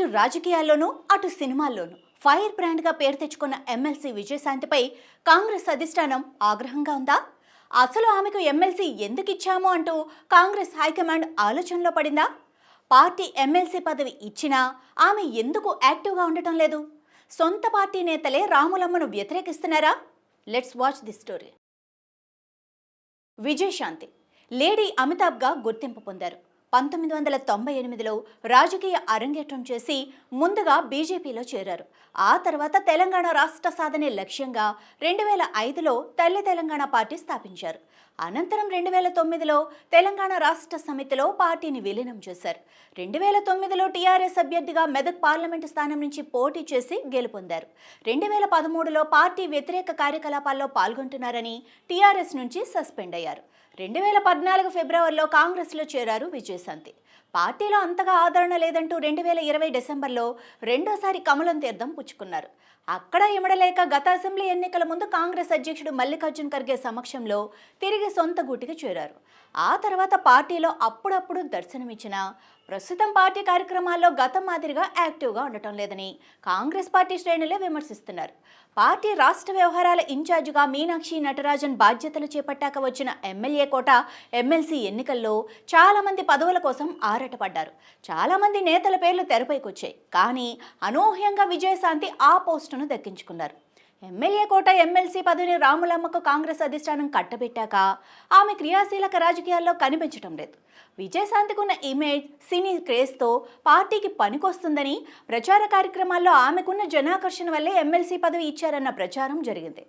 ఇటు రాజకీయాల్లోనూ అటు సినిమాల్లోనూ ఫైర్ బ్రాండ్గా పేరు తెచ్చుకున్న ఎమ్మెల్సీ విజయశాంతిపై కాంగ్రెస్ అధిష్టానం ఆగ్రహంగా ఉందా? అసలు ఆమెకు ఎమ్మెల్సీ ఎందుకు ఇచ్చాము అంటూ కాంగ్రెస్ హైకమాండ్ ఆలోచనలో పడిందా? పార్టీ ఎమ్మెల్సీ పదవి ఇచ్చినా ఆమె ఎందుకు యాక్టివ్గా ఉండటం లేదు? సొంత పార్టీ నేతలే రాములమ్మను వ్యతిరేకిస్తున్నారా? Let's watch the story. Vijayashanti lady అమితాబ్గా గుర్తింపు పొందారు. 1998లో రాజకీయ అరంగేట్రం చేసి ముందుగా బీజేపీలో చేరారు. ఆ తర్వాత తెలంగాణ రాష్ట్ర సాధనే లక్ష్యంగా 2005లో తల్లి తెలంగాణ పార్టీ స్థాపించారు. అనంతరం 2009లో తెలంగాణ రాష్ట్ర సమితిలో పార్టీని విలీనం చేశారు. 2009లో టీఆర్ఎస్ అభ్యర్థిగా మెదక్ పార్లమెంటు స్థానం నుంచి పోటీ చేసి గెలుపొందారు. 2013లో పార్టీ వ్యతిరేక కార్యకలాపాల్లో పాల్గొంటున్నారని టీఆర్ఎస్ నుంచి సస్పెండ్ అయ్యారు. 2014 ఫిబ్రవరిలో కాంగ్రెస్లో చేరారు విజయశాంతి. పార్టీలో అంతగా ఆదరణ లేదంటూ 2020 డిసెంబర్లో రెండోసారి కమలం తీర్థం పుచ్చుకున్నారు. అక్కడ ఇమడలేక గత అసెంబ్లీ ఎన్నికల ముందు కాంగ్రెస్ అధ్యక్షుడు మల్లికార్జున్ ఖర్గే సమక్షంలో తిరిగి సొంత గూటికి చేరారు. ఆ తర్వాత పార్టీలో అప్పుడప్పుడు దర్శనమిచ్చిన ప్రస్తుతం పార్టీ కార్యక్రమాల్లో గతం మాదిరిగా యాక్టివ్గా ఉండటం లేదని కాంగ్రెస్ పార్టీ శ్రేణులే విమర్శిస్తున్నారు. పార్టీ రాష్ట్ర వ్యవహారాల ఇన్ఛార్జిగా మీనాక్షి నటరాజన్ బాధ్యతలు చేపట్టాక వచ్చిన ఎమ్మెల్యే కోట ఎమ్మెల్సీ ఎన్నికల్లో చాలామంది పదవుల కోసం ఆరాటపడ్డారు. చాలామంది నేతల పేర్లు తెరపైకొచ్చాయి. కానీ అనూహ్యంగా విజయశాంతి ఆ పోస్టును దక్కించుకున్నారు. ఎమ్మెల్యే కోట ఎమ్మెల్సీ పదవిని రాములమ్మకు కాంగ్రెస్ అధిష్టానం కట్టబెట్టాక ఆమె క్రియాశీలక రాజకీయాల్లో కనిపించడం లేదు. విజయశాంతికి ఉన్న ఇమేజ్, సినీ క్రేజ్తో పార్టీకి పనికొస్తుందని ప్రచార కార్యక్రమాల్లో ఆమెకున్న జనాకర్షణ వల్లే ఎమ్మెల్సీ పదవి ఇచ్చారన్న ప్రచారం జరిగింది.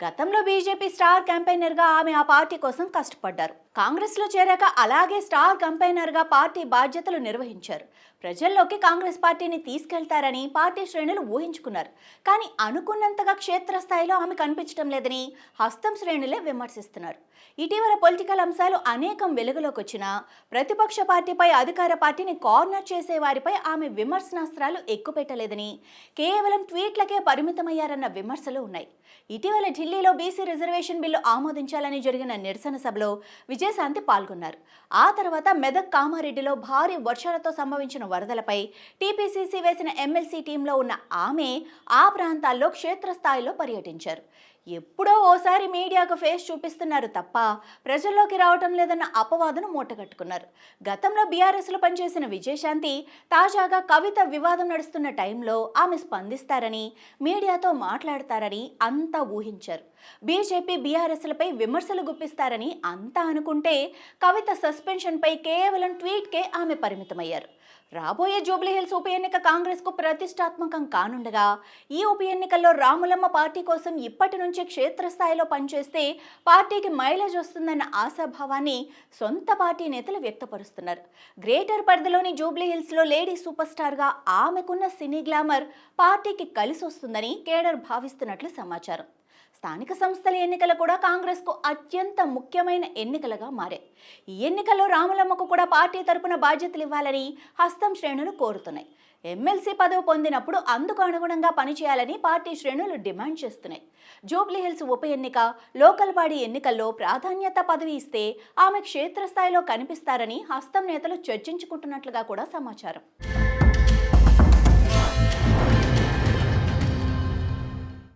గతంలో బీజేపీ స్టార్ క్యాంపెయినర్గా ఆమె ఆ పార్టీ కోసం కష్టపడ్డారు. కాంగ్రెస్లో చేరాక అలాగే స్టార్ క్యాంపెయినర్గా పార్టీ బాధ్యతలు నిర్వహించారు. ప్రజల్లోకి కాంగ్రెస్ పార్టీని తీసుకెళ్తారని పార్టీ శ్రేణులు ఊహించుకున్నారు. కానీ అనుకున్నంతగా క్షేత్రస్థాయిలో ఆమె కనిపించడం లేదని హస్తం శ్రేణులే విమర్శిస్తున్నారు. ఇటీవల పొలిటికల్ అంశాలు అనేకం వెలుగులోకి వచ్చినా ప్రతిపక్ష పార్టీపై అధికార పార్టీని కార్నర్ చేసే వారిపై ఆమె విమర్శనాస్త్రాలు ఎక్కుపెట్టలేదని, కేవలం ట్వీట్లకే పరిమితమయ్యారన్న విమర్శలు ఉన్నాయి. ఇటీవల ఢిల్లీలో బీసీ రిజర్వేషన్ బిల్లు ఆమోదించాలని జరిగిన నిరసన సభలో విజయశాంతి పాల్గొన్నారు. ఆ తర్వాత మెదక్, కామారెడ్డిలో భారీ వర్షాలతో సంభవించిన వరదలపై టీపీసీసీ వేసిన ఎమ్మెల్సీ టీంలో ఉన్న ఆమె ఆ ప్రాంతాల్లో క్షేత్రస్థాయిలో పర్యటించారు. ఎప్పుడో ఓసారి మీడియాకు ఫేస్ చూపిస్తున్నారు తప్ప ప్రజల్లోకి రావటం లేదన్న అపవాదును మూటగట్టుకున్నారు. గతంలో బీఆర్ఎస్లో పనిచేసిన విజయశాంతి తాజాగా కవిత వివాదం నడుస్తున్న టైంలో ఆమె స్పందిస్తారని, మీడియాతో మాట్లాడతారని అంతా ఊహించారు. బీజేపీ బీఆర్ఎస్లపై విమర్శలు గుప్పిస్తారని అంతా అనుకుంటే కవిత సస్పెన్షన్పై కేవలం ట్వీట్కే ఆమె పరిమితమయ్యారు. రాబోయే జూబ్లీహిల్స్ ఉప ఎన్నిక కాంగ్రెస్కు ప్రతిష్టాత్మకం కానుండగా ఈ ఉప ఎన్నికల్లో రాములమ్మ పార్టీ కోసం ఇప్పటి నుంచే క్షేత్రస్థాయిలో పనిచేస్తే పార్టీకి మైలేజ్ వస్తుందన్న ఆశాభావాన్ని సొంత పార్టీ నేతలు వ్యక్తపరుస్తున్నారు. గ్రేటర్ పరిధిలోని జూబ్లీహిల్స్లో లేడీ సూపర్ స్టార్గా ఆమెకున్న సినీ గ్లామర్ పార్టీకి కలిసి వస్తుందని కేడర్ భావిస్తున్నట్లు సమాచారం. స్థానిక సంస్థల ఎన్నికలు కూడా కాంగ్రెస్కు అత్యంత ముఖ్యమైన ఎన్నికలుగా మారాయి. ఈ ఎన్నికల్లో రాములమ్మకు కూడా పార్టీ తరపున బాధ్యతలు ఇవ్వాలని హస్తం శ్రేణులు కోరుతున్నాయి. ఎమ్మెల్సీ పదవి పొందినప్పుడు అందుకు అనుగుణంగా పనిచేయాలని పార్టీ శ్రేణులు డిమాండ్ చేస్తున్నాయి. జూబ్లీహిల్స్ ఉప ఎన్నిక, లోకల్ బాడీ ఎన్నికల్లో ప్రాధాన్యత పదవి ఇస్తే ఆమె క్షేత్రస్థాయిలో కనిపిస్తారని హస్తం నేతలు చర్చించుకుంటున్నట్లుగా కూడా సమాచారం.